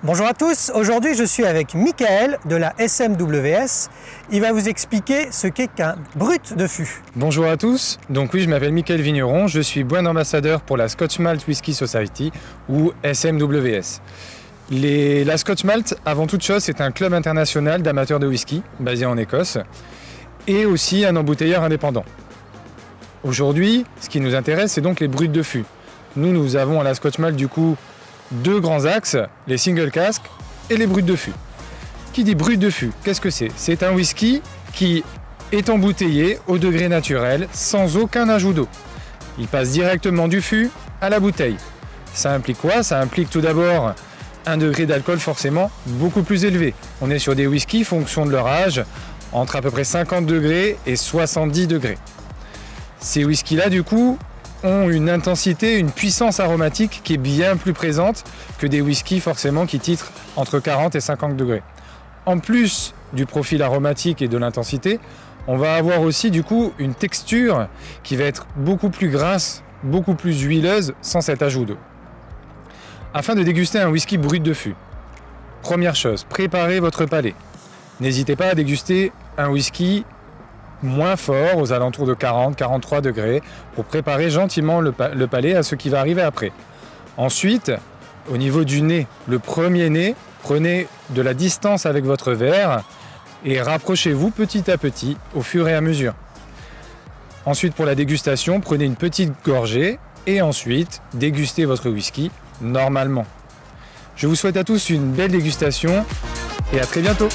Bonjour à tous, aujourd'hui je suis avec Michael de la SMWS. Il va vous expliquer ce qu'est qu'un brut de fût. Bonjour à tous, donc oui, je m'appelle Michael Vigneron, je suis brand ambassadeur pour la Scotch Malt Whisky Society ou SMWS. La Scotch Malt, avant toute chose, c'est un club international d'amateurs de whisky basé en Écosse et aussi un embouteilleur indépendant. Aujourd'hui, ce qui nous intéresse, c'est donc les bruts de fût. Nous avons à la Scotch Malt du coup deux grands axes, les single casks et les bruts de fût. Qui dit brut de fût, qu'est-ce que c'est? C'est un whisky qui est embouteillé au degré naturel, sans aucun ajout d'eau. Il passe directement du fût à la bouteille. Ça implique quoi? Ça implique tout d'abord un degré d'alcool forcément beaucoup plus élevé. On est sur des whiskies, fonction de leur âge, entre à peu près 50 degrés et 70 degrés. Ces whiskies-là, du coup, ont une intensité, une puissance aromatique qui est bien plus présente que des whiskies forcément qui titrent entre 40 et 50 degrés. En plus du profil aromatique et de l'intensité, on va avoir aussi du coup une texture qui va être beaucoup plus grasse, beaucoup plus huileuse sans cet ajout d'eau. Afin de déguster un whisky brut de fût, première chose, préparez votre palais. N'hésitez pas à déguster un whisky moins fort, aux alentours de 40-43 degrés, pour préparer gentiment le palais à ce qui va arriver après. Ensuite, au niveau du nez, le premier nez, prenez de la distance avec votre verre et rapprochez-vous petit à petit au fur et à mesure. Ensuite, pour la dégustation, prenez une petite gorgée et ensuite dégustez votre whisky normalement. Je vous souhaite à tous une belle dégustation et à très bientôt.